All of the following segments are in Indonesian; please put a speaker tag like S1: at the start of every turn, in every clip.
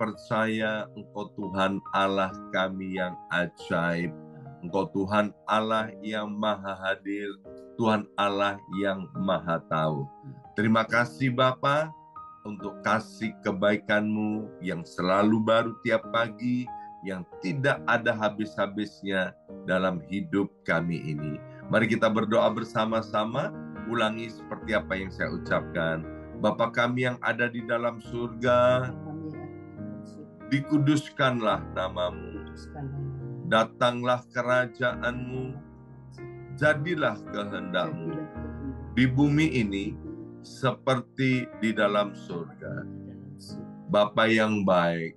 S1: percaya Engkau Tuhan Allah kami yang ajaib. Engkau Tuhan Allah yang maha hadir, Tuhan Allah yang maha tahu. Terima kasih Bapa untuk kasih kebaikan-Mu yang selalu baru tiap pagi, yang tidak ada habis-habisnya dalam hidup kami ini. Mari kita berdoa bersama-sama, ulangi seperti apa yang saya ucapkan. Bapa kami yang ada di dalam surga, dikuduskanlah nama-Mu. Datanglah kerajaan-Mu, jadilah kehendak-Mu di bumi ini seperti di dalam surga. Bapa yang baik,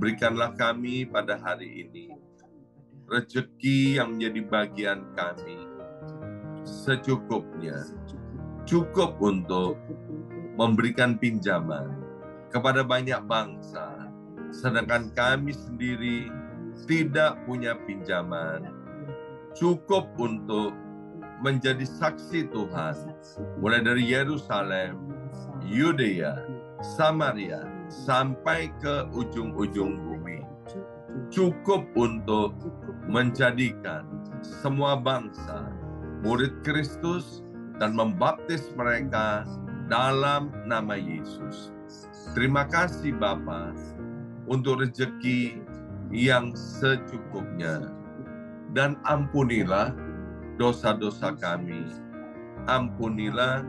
S1: berikanlah kami pada hari ini rezeki yang menjadi bagian kami secukupnya, cukup untuk memberikan pinjaman kepada banyak bangsa, sedangkan kami sendiri tidak punya pinjaman, cukup untuk menjadi saksi Tuhan, mulai dari Yerusalem, Yudea, Samaria, sampai ke ujung-ujung bumi. Cukup untuk menjadikan semua bangsa murid Kristus dan membaptis mereka dalam nama Yesus. Terima kasih Bapa untuk rezeki yang secukupnya. Dan ampunilah dosa-dosa kami. Ampunilah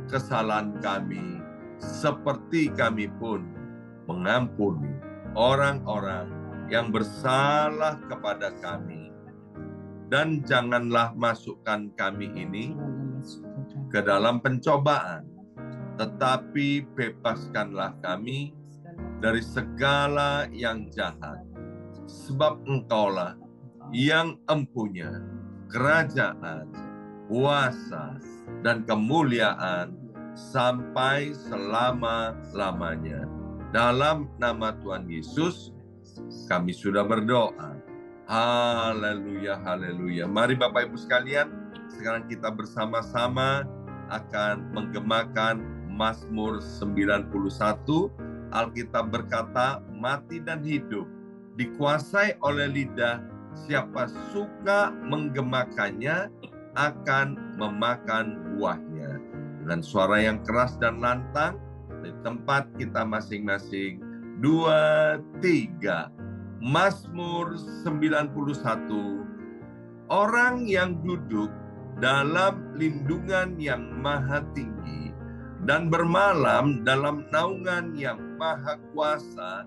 S1: kesalahan kami, seperti kami pun mengampuni orang-orang yang bersalah kepada kami. Dan janganlah masukkan kami ini ke dalam pencobaan, tetapi bebaskanlah kami dari segala yang jahat. Sebab Engkaulah yang empunya kerajaan, kuasa, dan kemuliaan sampai selama-lamanya. Dalam nama Tuhan Yesus, kami sudah berdoa. Haleluya, haleluya. Mari Bapak Ibu sekalian, sekarang kita bersama-sama akan menggemakan Mazmur 91. Alkitab berkata, mati dan hidup dikuasai oleh lidah, siapa suka menggemakannya akan memakan buahnya. Dengan suara yang keras dan lantang, di tempat kita masing-masing. 2, 3. Mazmur 91. Orang yang duduk dalam lindungan yang maha tinggi dan bermalam dalam naungan yang maha kuasa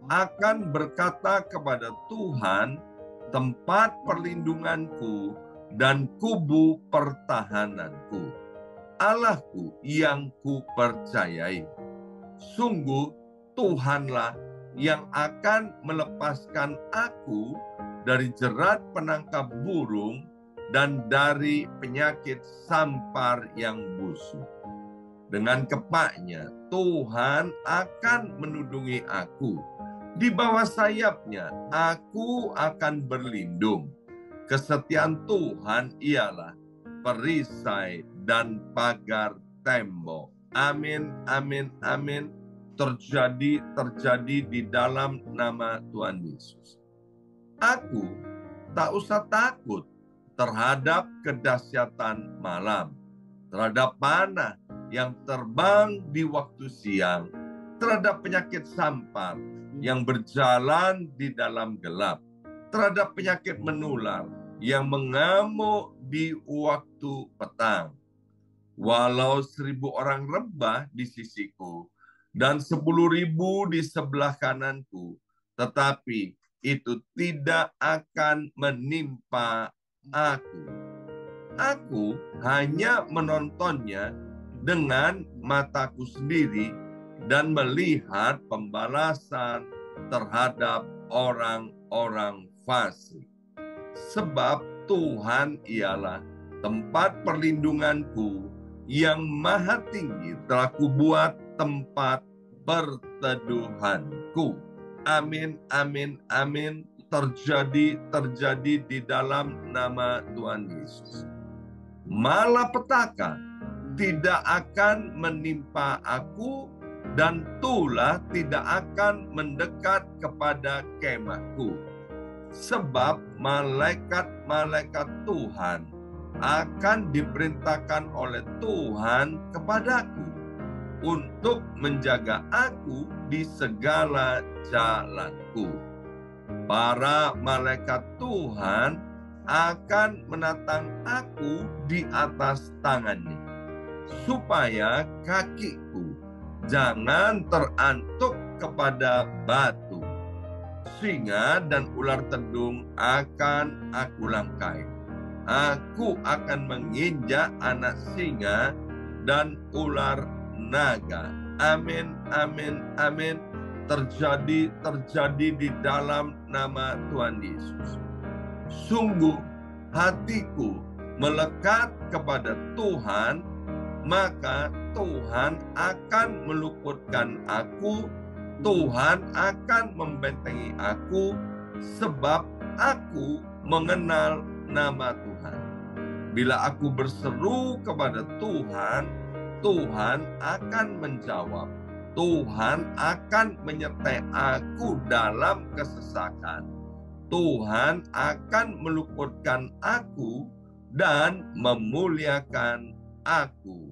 S1: akan berkata kepada Tuhan, tempat perlindunganku dan kubu pertahananku, Allahku yang kupercayai. Sungguh Tuhanlah yang akan melepaskan aku dari jerat penangkap burung dan dari penyakit sampar yang busuk. Dengan kepaknya Tuhan akan menudungi aku. Di bawah sayapnya aku akan berlindung. Kesetiaan Tuhan ialah perisai dan pagar tembok. Amin, amin, amin. Terjadi di dalam nama Tuhan Yesus. Aku tak usah takut terhadap kedahsyatan malam, terhadap panah yang terbang di waktu siang, terhadap penyakit sampar yang berjalan di dalam gelap, terhadap penyakit menular yang mengamuk di waktu petang. Walau 1.000 orang rebah di sisiku dan 10.000 di sebelah kananku, tetapi itu tidak akan menimpa aku. Aku hanya menontonnya dengan mataku sendiri dan melihat pembalasan terhadap orang-orang fasik. Sebab Tuhan ialah tempat perlindunganku, yang maha tinggi telah kubuat tempat perteduhanku. Amin, amin, amin. Terjadi di dalam nama Tuhan Yesus. Malapetaka tidak akan menimpa aku dan tulah tidak akan mendekat kepada kemahku. Sebab malaikat-malaikat Tuhan akan diperintahkan oleh Tuhan kepadaku untuk menjaga aku di segala jalanku. Para malaikat Tuhan akan menatang aku di atas tangannya, supaya kakiku jangan terantuk kepada batu. Singa dan ular tedung akan aku langkai. Aku akan menginjak anak singa dan ular naga. Amin, amin, amin. Terjadi di dalam nama Tuhan Yesus. Sungguh hatiku melekat kepada Tuhan, maka Tuhan akan meluputkan aku. Tuhan akan membentengi aku, sebab aku mengenal nama Tuhan. Bila aku berseru kepada Tuhan, Tuhan akan menjawab. Tuhan akan menyertai aku dalam kesesakan. Tuhan akan meluputkan aku dan memuliakan aku.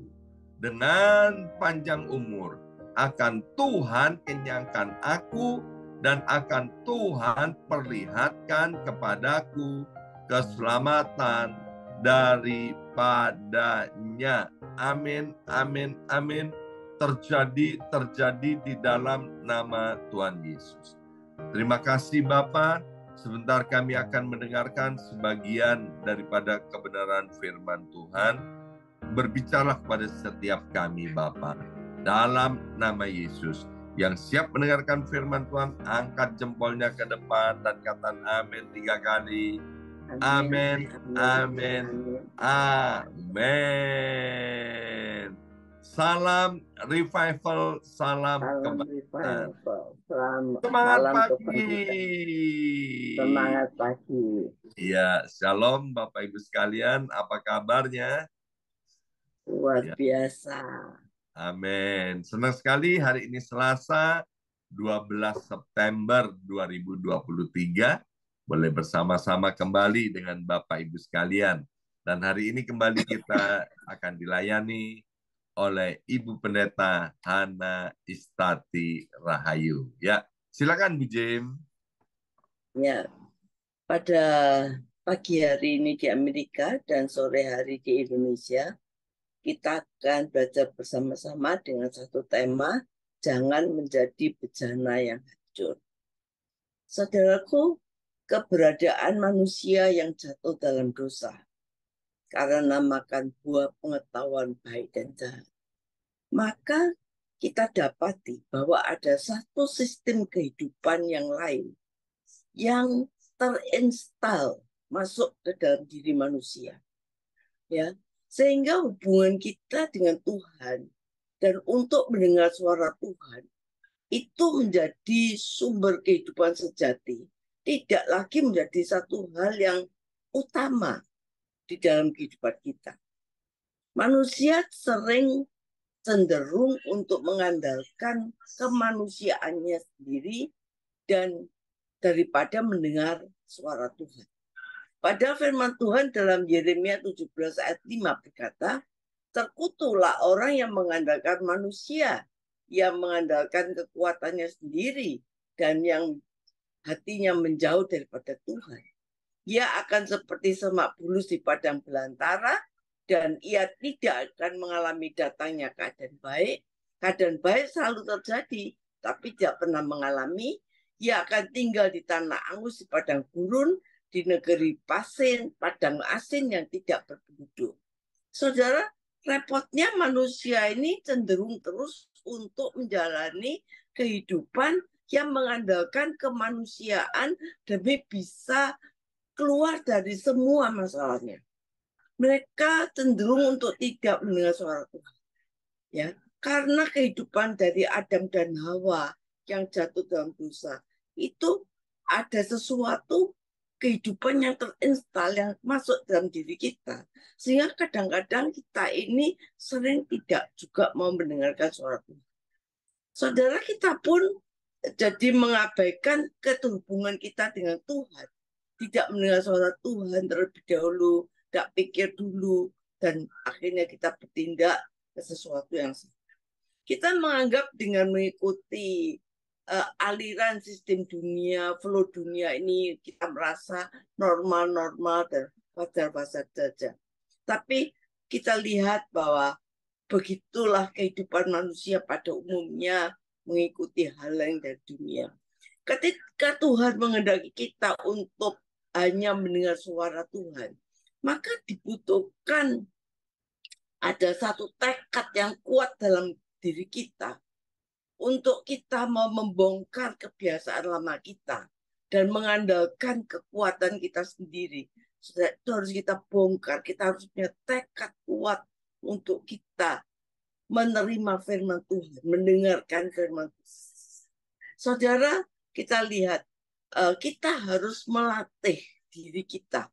S1: Dengan panjang umur akan Tuhan kenyangkan aku, dan akan Tuhan perlihatkan kepadaku keselamatan daripadanya. Amin, amin, amin. Terjadi di dalam nama Tuhan Yesus. Terima kasih Bapa. Sebentar kami akan mendengarkan sebagian daripada kebenaran firman Tuhan. Berbicara kepada setiap kami Bapa, dalam nama Yesus. Yang siap mendengarkan firman Tuhan, angkat jempolnya ke depan dan katakan amin 3 kali. Amin, amin, amin. Salam revival, salam kebangkitan. Semangat pagi.
S2: Semangat pagi.
S1: Ya, shalom Bapak Ibu sekalian, apa kabarnya?
S2: Luar biasa.
S1: Amin. Senang sekali hari ini Selasa 12 September 2023. Boleh bersama-sama kembali dengan Bapak Ibu sekalian. Dan hari ini kembali kita akan dilayani oleh Ibu Pendeta Hana Istati Rahayu. Ya, silakan Bu Jim.
S2: Ya, pada pagi hari ini di Amerika dan sore hari di Indonesia, kita akan belajar bersama-sama dengan satu tema, jangan menjadi bejana yang hancur. Saudaraku, keberadaan manusia yang jatuh dalam dosa karena makan buah pengetahuan baik dan jahat, maka kita dapati bahwa ada satu sistem kehidupan yang lain yang terinstal masuk ke dalam diri manusia, ya, sehingga hubungan kita dengan Tuhan dan untuk mendengar suara Tuhan itu menjadi sumber kehidupan sejati, tidak lagi menjadi satu hal yang utama di dalam kehidupan kita. Manusia sering cenderung untuk mengandalkan kemanusiaannya sendiri dan daripada mendengar suara Tuhan. Padahal firman Tuhan dalam Yeremia 17 ayat 5 berkata, terkutuklah orang yang mengandalkan manusia, yang mengandalkan kekuatannya sendiri, dan yang hatinya menjauh daripada Tuhan. Ia akan seperti semak bulus di padang belantara, dan ia tidak akan mengalami datangnya keadaan baik. Keadaan baik selalu terjadi, tapi tidak pernah mengalami. Ia akan tinggal di tanah angus, di padang gurun, di negeri pasir, padang asin yang tidak berpenduduk. Saudara, repotnya manusia ini cenderung terus untuk menjalani kehidupan yang mengandalkan kemanusiaan demi bisa keluar dari semua masalahnya. Mereka cenderung untuk tidak mendengar suara Tuhan, ya, karena kehidupan dari Adam dan Hawa yang jatuh dalam dosa itu ada sesuatu kehidupan yang terinstal yang masuk dalam diri kita, sehingga kadang-kadang kita ini sering tidak juga mau mendengarkan suara Tuhan. Saudara, kita pun jadi mengabaikan hubungan kita dengan Tuhan. Tidak mendengar suara Tuhan terlebih dahulu, tidak pikir dulu, dan akhirnya kita bertindak ke sesuatu yang salah. Kita menganggap dengan mengikuti aliran sistem dunia, flow dunia ini, kita merasa normal-normal dan wajar-wajar saja. Tapi kita lihat bahwa begitulah kehidupan manusia pada umumnya, mengikuti hal lain dari dunia. Ketika Tuhan menghendaki kita untuk hanya mendengar suara Tuhan, maka dibutuhkan ada satu tekad yang kuat dalam diri kita untuk kita mau membongkar kebiasaan lama kita dan mengandalkan kekuatan kita sendiri. Itu harus kita bongkar, kita harus punya tekad kuat untuk kita menerima firman Tuhan, mendengarkan firman Tuhan. Saudara, kita lihat, kita harus melatih diri kita.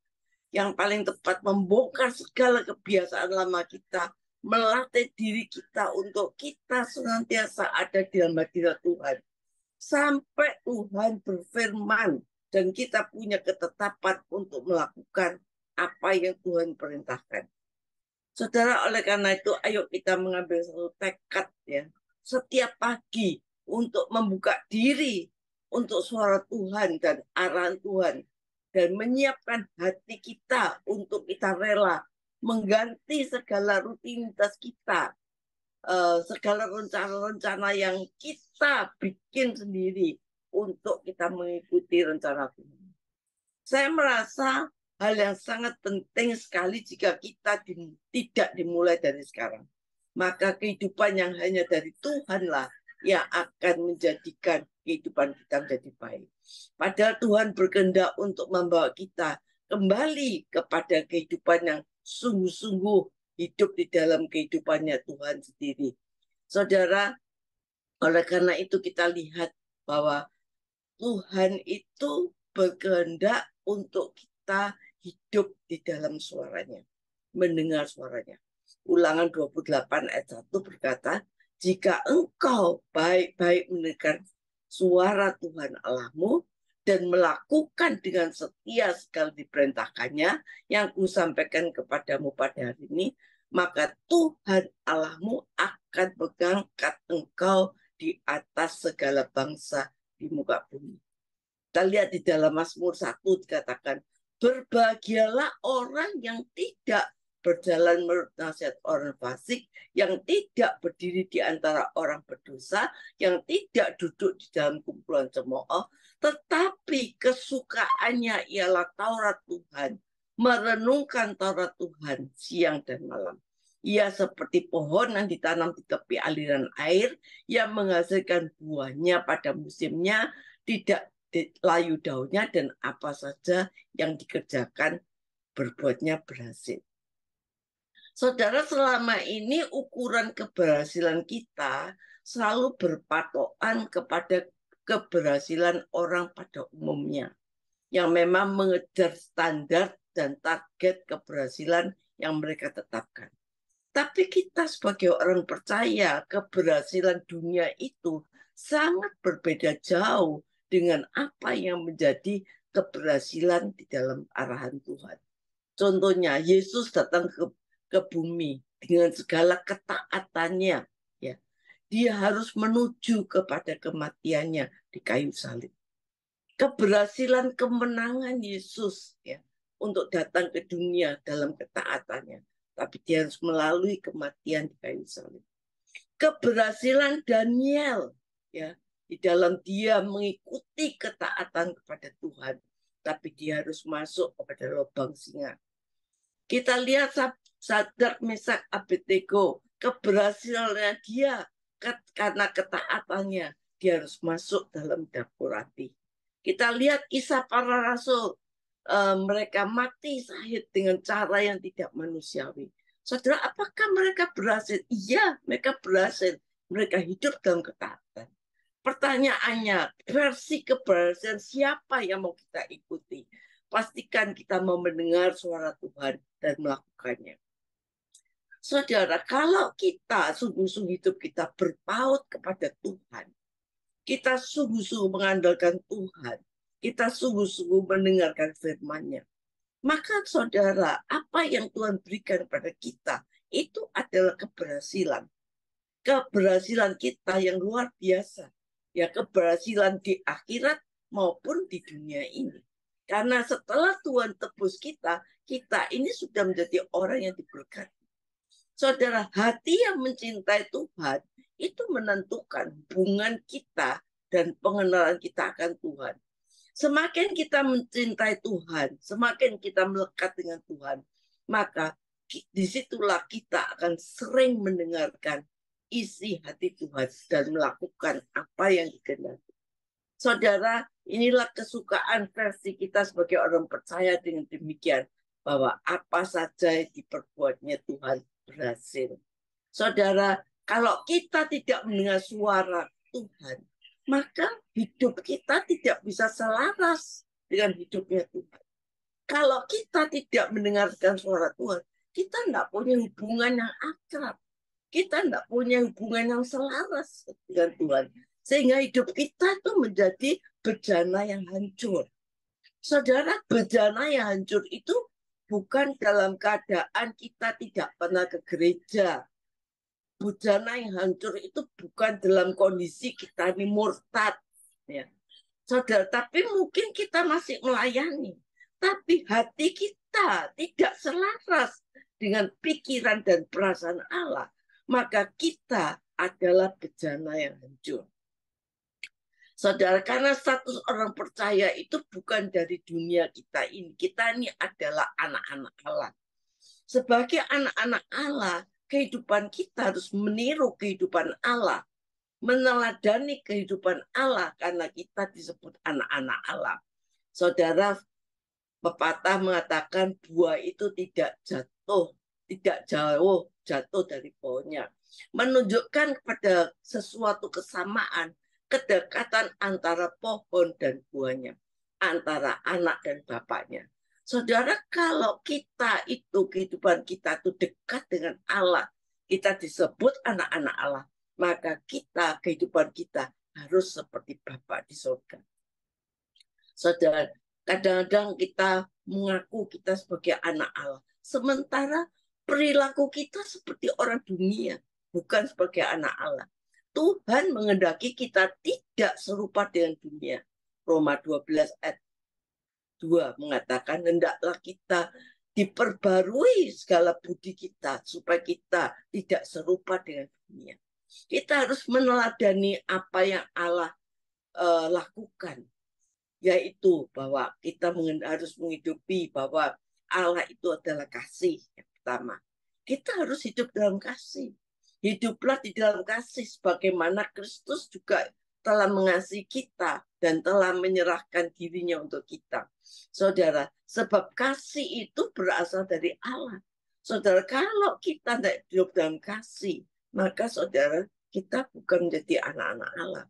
S2: Yang paling tepat membongkar segala kebiasaan lama kita, melatih diri kita untuk kita senantiasa ada di dalam hadirat Tuhan. Sampai Tuhan berfirman dan kita punya ketetapan untuk melakukan apa yang Tuhan perintahkan. Saudara, oleh karena itu, ayo kita mengambil satu tekad ya, setiap pagi untuk membuka diri untuk suara Tuhan dan arahan Tuhan, dan menyiapkan hati kita untuk kita rela mengganti segala rutinitas kita, segala rencana-rencana yang kita bikin sendiri untuk kita mengikuti rencana Tuhan. Saya merasa hal yang sangat penting sekali jika kita tidak dimulai dari sekarang. Maka kehidupan yang hanya dari Tuhanlah yang akan menjadikan kehidupan kita menjadi baik. Padahal Tuhan berkehendak untuk membawa kita kembali kepada kehidupan yang sungguh-sungguh hidup di dalam kehidupannya Tuhan sendiri. Saudara, oleh karena itu kita lihat bahwa Tuhan itu berkehendak untuk kita hidup di dalam suaranya, mendengar suaranya. Ulangan 28 ayat 1 berkata, jika engkau baik-baik mendengar suara Tuhan Allahmu dan melakukan dengan setia segala diperintahkannya yang kusampaikan kepadamu pada hari ini, maka Tuhan Allahmu akan mengangkat engkau di atas segala bangsa di muka bumi. Kita lihat di dalam Mazmur 1 dikatakan, berbahagialah orang yang tidak berjalan menurut nasihat orang fasik, yang tidak berdiri di antara orang berdosa, yang tidak duduk di dalam kumpulan cemooh, tetapi kesukaannya ialah Taurat Tuhan, merenungkan Taurat Tuhan siang dan malam. Ia seperti pohon yang ditanam di tepi aliran air, yang menghasilkan buahnya pada musimnya, tidak layu daunnya, dan apa saja yang dikerjakan berbuatnya berhasil. Saudara, selama ini ukuran keberhasilan kita selalu berpatokan kepada keberhasilan orang pada umumnya, yang memang mengejar standar dan target keberhasilan yang mereka tetapkan. Tapi kita sebagai orang percaya, keberhasilan dunia itu sangat berbeda jauh dengan apa yang menjadi keberhasilan di dalam arahan Tuhan. Contohnya, Yesus datang ke bumi dengan segala ketaatannya, ya. Dia harus menuju kepada kematiannya di kayu salib. Keberhasilan kemenangan Yesus, ya, untuk datang ke dunia dalam ketaatannya, tapi dia harus melalui kematian di kayu salib. Keberhasilan Daniel, ya, di dalam dia mengikuti ketaatan kepada Tuhan, tapi dia harus masuk kepada lubang singa. Kita lihat Sadrak, Mesak, Abednego, keberhasilannya dia karena ketaatannya, dia harus masuk dalam dapur api. Kita lihat kisah para rasul, mereka mati syahid dengan cara yang tidak manusiawi. Saudara, apakah mereka berhasil? Iya, mereka berhasil. Mereka hidup dalam ketaatan. Pertanyaannya, versi keberhasilan siapa yang mau kita ikuti? Pastikan kita mau mendengar suara Tuhan dan melakukannya. Saudara, kalau kita sungguh-sungguh hidup kita berpaut kepada Tuhan, kita sungguh-sungguh mengandalkan Tuhan, kita sungguh-sungguh mendengarkan firman-Nya, maka saudara, apa yang Tuhan berikan pada kita itu adalah keberhasilan. Keberhasilan kita yang luar biasa. Ya, keberhasilan di akhirat maupun di dunia ini. Karena setelah Tuhan tebus kita, kita ini sudah menjadi orang yang diberkati. Saudara, hati yang mencintai Tuhan itu menentukan hubungan kita dan pengenalan kita akan Tuhan. Semakin kita mencintai Tuhan, semakin kita melekat dengan Tuhan, maka disitulah kita akan sering mendengarkan isi hati Tuhan dan melakukan apa yang dikehendaki. Saudara, inilah kesukaan versi kita sebagai orang percaya dengan demikian, bahwa apa saja yang diperbuatnya Tuhan berhasil. Saudara, kalau kita tidak mendengar suara Tuhan, maka hidup kita tidak bisa selaras dengan hidupnya Tuhan. Kalau kita tidak mendengarkan suara Tuhan, kita tidak punya hubungan yang akrab. Kita tidak punya hubungan yang selaras dengan Tuhan. Sehingga hidup kita itu menjadi bejana yang hancur. Saudara, bejana yang hancur itu bukan dalam keadaan kita tidak pernah ke gereja. Bejana yang hancur itu bukan dalam kondisi kita ini murtad, ya, saudara. Tapi mungkin kita masih melayani, tapi hati kita tidak selaras dengan pikiran dan perasaan Allah, maka kita adalah bejana yang hancur. Saudara, karena status orang percaya itu bukan dari dunia kita ini. Kita ini adalah anak-anak Allah. Sebagai anak-anak Allah, kehidupan kita harus meniru kehidupan Allah, meneladani kehidupan Allah, karena kita disebut anak-anak Allah. Saudara, pepatah mengatakan buah itu tidak jauh jatuh dari pohonnya, menunjukkan kepada sesuatu kesamaan, kedekatan antara pohon dan buahnya, antara anak dan bapaknya. Saudara, kalau kita itu kehidupan kita itu dekat dengan Allah, kita disebut anak-anak Allah, maka kita kehidupan kita harus seperti Bapa di surga. Saudara, kadang-kadang kita mengaku kita sebagai anak Allah, sementara perilaku kita seperti orang dunia, bukan sebagai anak Allah. Tuhan menghendaki kita tidak serupa dengan dunia. Roma 12 ayat 2 mengatakan, hendaklah kita diperbarui segala budi kita supaya kita tidak serupa dengan dunia. Kita harus meneladani apa yang Allah lakukan, yaitu bahwa kita harus menghidupi bahwa Allah itu adalah kasih yang pertama. Kita harus hidup dalam kasih. Hiduplah di dalam kasih sebagaimana Kristus juga telah mengasihi kita dan telah menyerahkan dirinya untuk kita. Saudara, sebab kasih itu berasal dari Allah. Saudara, kalau kita tidak hidup dalam kasih, maka saudara, kita bukan menjadi anak-anak Allah.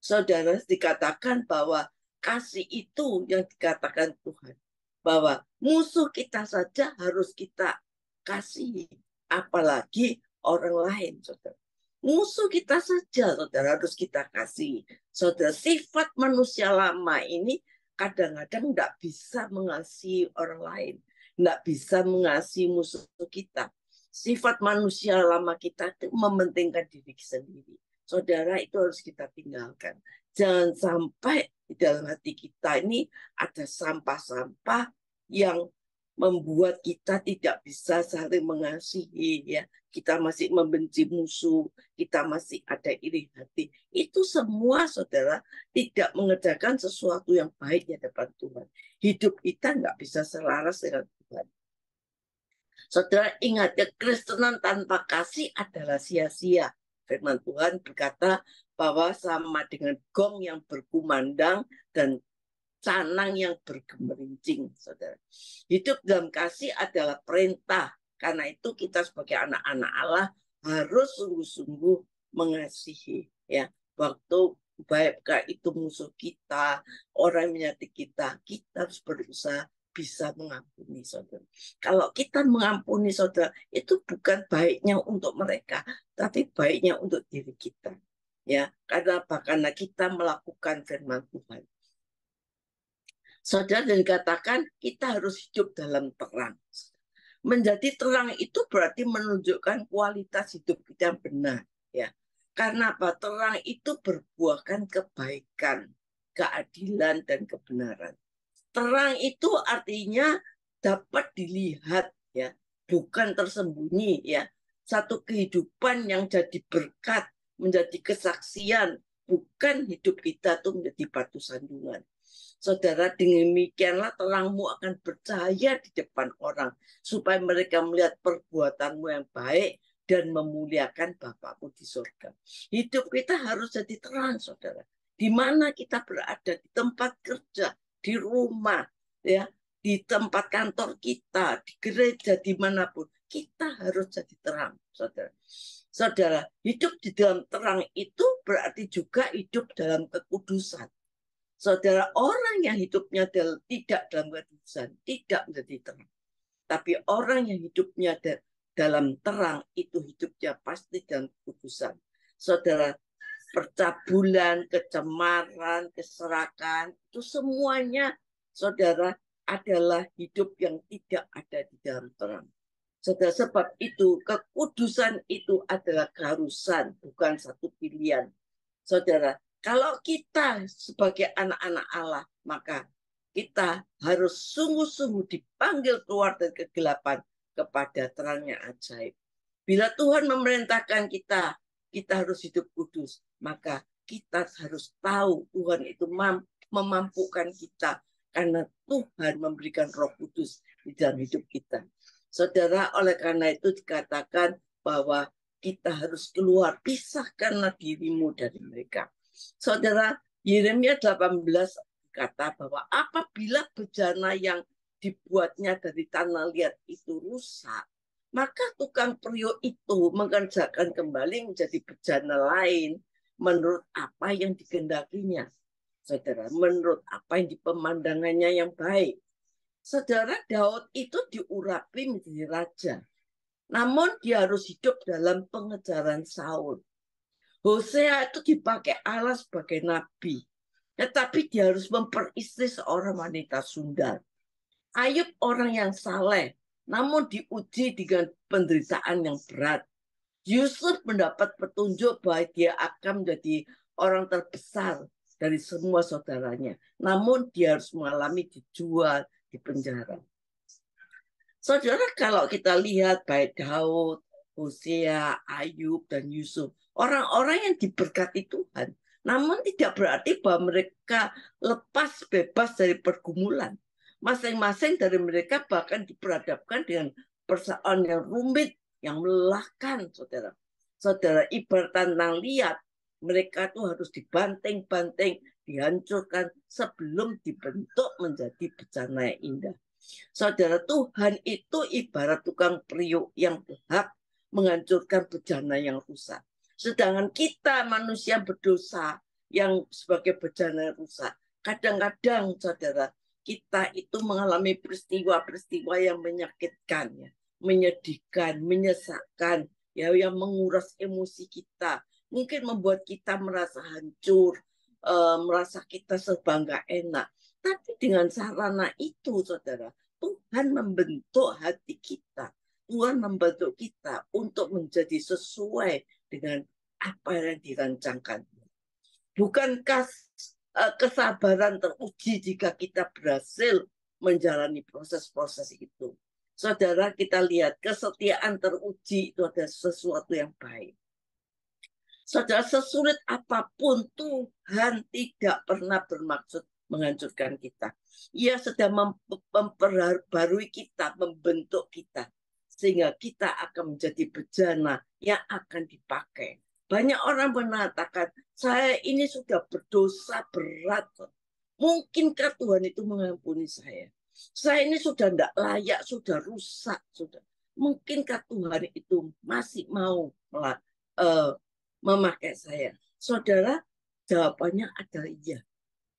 S2: Saudara, dikatakan bahwa kasih itu yang dikatakan Tuhan, bahwa musuh kita saja harus kita kasihi, apalagi orang lain, saudara. Musuh kita saja, saudara, harus kita kasih. Saudara, sifat manusia lama ini kadang-kadang tidak bisa mengasihi orang lain, tidak bisa mengasihi musuh kita. Sifat manusia lama kita itu mementingkan diri sendiri. Saudara, itu harus kita tinggalkan. Jangan sampai di dalam hati kita ini ada sampah-sampah yang membuat kita tidak bisa saling mengasihi, ya. Kita masih membenci musuh, kita masih ada iri hati. Itu semua, saudara, tidak mengerjakan sesuatu yang baik di hadapan Tuhan. Hidup kita nggak bisa selaras dengan Tuhan. Saudara, ingat, kekristenan tanpa kasih adalah sia-sia. Firman Tuhan berkata bahwa sama dengan gong yang berkumandang dan canang yang bergemerincing, saudara. Hidup dalam kasih adalah perintah. Karena itu kita sebagai anak-anak Allah harus sungguh-sungguh mengasihi, ya. Waktu baik itu musuh kita, orang yang menyakiti kita, kita harus berusaha bisa mengampuni, saudara. Kalau kita mengampuni, saudara, itu bukan baiknya untuk mereka, tapi baiknya untuk diri kita. Ya, karena apa? Karena kita melakukan firman Tuhan. Saudara, dan dikatakan kita harus hidup dalam terang. Menjadi terang itu berarti menunjukkan kualitas hidup kita yang benar. Ya, karena apa? Terang itu berbuahkan kebaikan, keadilan, dan kebenaran. Terang itu artinya dapat dilihat, ya, bukan tersembunyi, ya. Satu kehidupan yang jadi berkat, menjadi kesaksian, bukan hidup kita tuh menjadi batu sandungan. Saudara, demikianlah terangmu akan bercahaya di depan orang, supaya mereka melihat perbuatanmu yang baik dan memuliakan Bapakmu di surga. Hidup kita harus jadi terang, saudara. Di mana kita berada, di tempat kerja, di rumah, ya, di tempat kantor kita, di gereja, dimanapun, kita harus jadi terang, saudara. Saudara, hidup di dalam terang itu berarti juga hidup dalam kekudusan. Saudara, orang yang hidupnya tidak dalam kekudusan, tidak menjadi terang. Tapi orang yang hidupnya dalam terang, itu hidupnya pasti dalam kekudusan. Saudara, percabulan, kecemaran, keserakan, itu semuanya, saudara, adalah hidup yang tidak ada di dalam terang. Saudara, sebab itu, kekudusan itu adalah keharusan, bukan satu pilihan. Saudara, kalau kita sebagai anak-anak Allah, maka kita harus sungguh-sungguh dipanggil keluar dari kegelapan kepada terangnya ajaib. Bila Tuhan memerintahkan kita, kita harus hidup kudus, maka kita harus tahu Tuhan itu memampukan kita, karena Tuhan memberikan Roh Kudus di dalam hidup kita. Saudara, oleh karena itu dikatakan bahwa kita harus keluar, pisahkanlah dirimu dari mereka. Saudara, Yeremia 18 kata bahwa apabila bejana yang dibuatnya dari tanah liat itu rusak, maka tukang periuk itu mengerjakan kembali menjadi bejana lain menurut apa yang dikehendakinya. Saudara, menurut apa yang dipemandangannya yang baik. Saudara, Daud itu diurapi menjadi raja. Namun dia harus hidup dalam pengejaran Saul. Hosea itu dipakai Allah sebagai nabi. Tetapi dia harus memperistri seorang wanita sundal. Ayub orang yang saleh, namun diuji dengan penderitaan yang berat. Yusuf mendapat petunjuk bahwa dia akan menjadi orang terbesar dari semua saudaranya. Namun dia harus mengalami dijual, di penjara. Saudara, kalau kita lihat baik Daud, Hosea, Ayub, dan Yusuf, orang-orang yang diberkati Tuhan, namun tidak berarti bahwa mereka lepas bebas dari pergumulan. Masing-masing dari mereka bahkan diperhadapkan dengan persoalan yang rumit, yang melelahkan, saudara. Saudara, ibarat tentang liat, mereka tuh harus dibanting-banting, dihancurkan sebelum dibentuk menjadi bejana yang indah. Saudara, Tuhan itu ibarat tukang periuk yang berhak menghancurkan bejana yang rusak. Sedangkan kita manusia berdosa yang sebagai bejana yang rusak, kadang-kadang saudara, kita itu mengalami peristiwa-peristiwa yang menyakitkan, ya, menyedihkan, menyesakkan, ya, yang menguras emosi kita, mungkin membuat kita merasa hancur, merasa kita serba nggak enak. Tapi dengan sarana itu, saudara, Tuhan membentuk hati kita. Tuhan membentuk kita untuk menjadi sesuai dengan apa yang dirancangkan. Bukankah kesabaran teruji jika kita berhasil menjalani proses-proses itu? Saudara, kita lihat kesetiaan teruji itu adalah sesuatu yang baik. Saudara, sesulit apapun Tuhan tidak pernah bermaksud menghancurkan kita. Ia sedang memperbarui kita, membentuk kita, sehingga kita akan menjadi bejana yang akan dipakai. Banyak orang mengatakan, saya ini sudah berdosa berat. Mungkinkah Tuhan itu mengampuni saya? Saya ini sudah tidak layak, sudah rusak. Mungkinkah Tuhan itu masih mau memakai saya? Saudara, jawabannya adalah iya.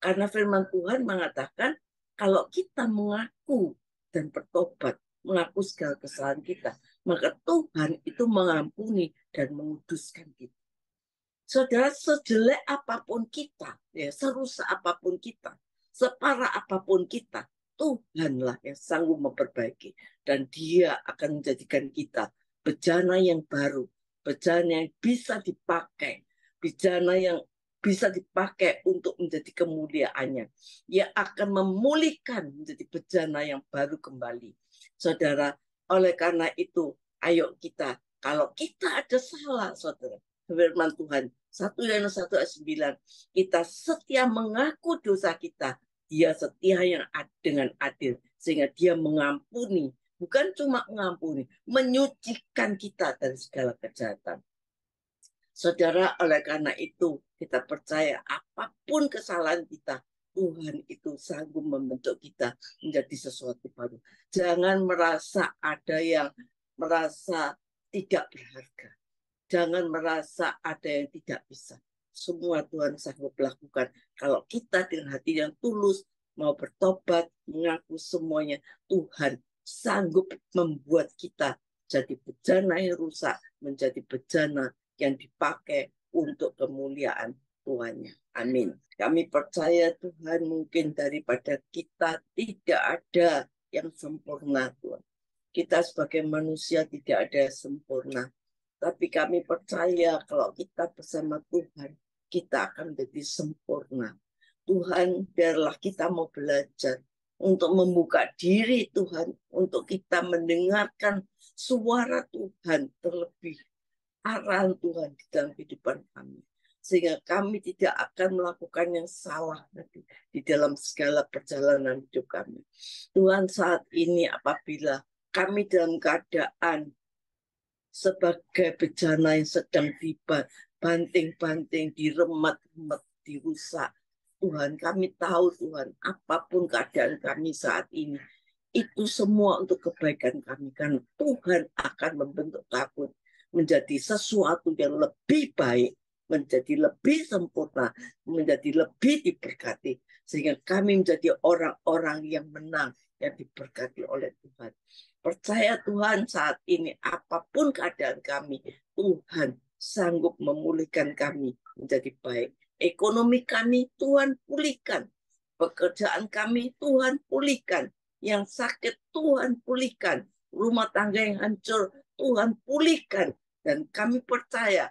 S2: Karena firman Tuhan mengatakan Kalau kita mengaku dan bertobat, mengaku segala kesalahan kita, maka Tuhan itu mengampuni dan menguduskan kita. Saudara, sejelek apapun kita, ya, serusak apapun kita, separah apapun kita, Tuhanlah yang sanggup memperbaiki. Dan Dia akan menjadikan kita bejana yang baru, bejana yang bisa dipakai, bejana yang bisa dipakai untuk menjadi kemuliaannya. Ia akan memulihkan menjadi bejana yang baru kembali. Saudara, oleh karena itu, ayo kita, kalau kita ada salah, saudara, firman Tuhan 1 Yohanes 1 ayat 9, kita setia mengaku dosa kita, Dia setia yang dengan adil, sehingga Dia mengampuni, bukan cuma mengampuni, menyucikan kita dari segala kejahatan. Saudara, oleh karena itu kita percaya apapun kesalahan kita, Tuhan itu sanggup membentuk kita menjadi sesuatu baru. Jangan merasa ada yang merasa tidak berharga. Jangan merasa ada yang tidak bisa. Semua Tuhan sanggup lakukan. Kalau kita dengan hati yang tulus, mau bertobat, mengaku semuanya, Tuhan sanggup membuat kita jadi bejana yang rusak, menjadi bejana yang dipakai untuk kemuliaan Tuhannya. Amin. Kami percaya Tuhan, mungkin daripada kita tidak ada yang sempurna, Tuhan. Kita sebagai manusia tidak ada yang sempurna. Tapi kami percaya kalau kita bersama Tuhan, kita akan menjadi sempurna. Tuhan, biarlah kita mau belajar untuk membuka diri Tuhan, untuk kita mendengarkan suara Tuhan, terlebih arahan Tuhan di dalam kehidupan kami. Sehingga kami tidak akan melakukan yang salah nanti di dalam segala perjalanan hidup kami. Tuhan, saat ini apabila kami dalam keadaan sebagai bejana yang sedang tiba, banting-banting, diremat-remat, dirusak. Tuhan, kami tahu Tuhan, apapun keadaan kami saat ini, itu semua untuk kebaikan kami. Karena Tuhan akan membentuk kami menjadi sesuatu yang lebih baik, menjadi lebih sempurna, menjadi lebih diberkati. Sehingga kami menjadi orang-orang yang menang, yang diberkati oleh Tuhan. Percaya Tuhan, saat ini apapun keadaan kami, Tuhan sanggup memulihkan kami menjadi baik. Ekonomi kami Tuhan pulihkan. Pekerjaan kami Tuhan pulihkan. Yang sakit Tuhan pulihkan. Rumah tangga yang hancur Tuhan pulihkan. Dan kami percaya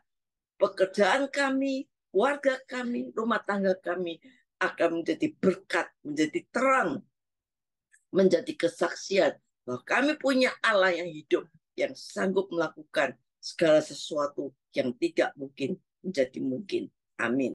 S2: pekerjaan kami, warga kami, rumah tangga kami akan menjadi berkat, menjadi terang, menjadi kesaksian bahwa kami punya Allah yang hidup, yang sanggup melakukan segala sesuatu yang tidak mungkin menjadi mungkin. Amin.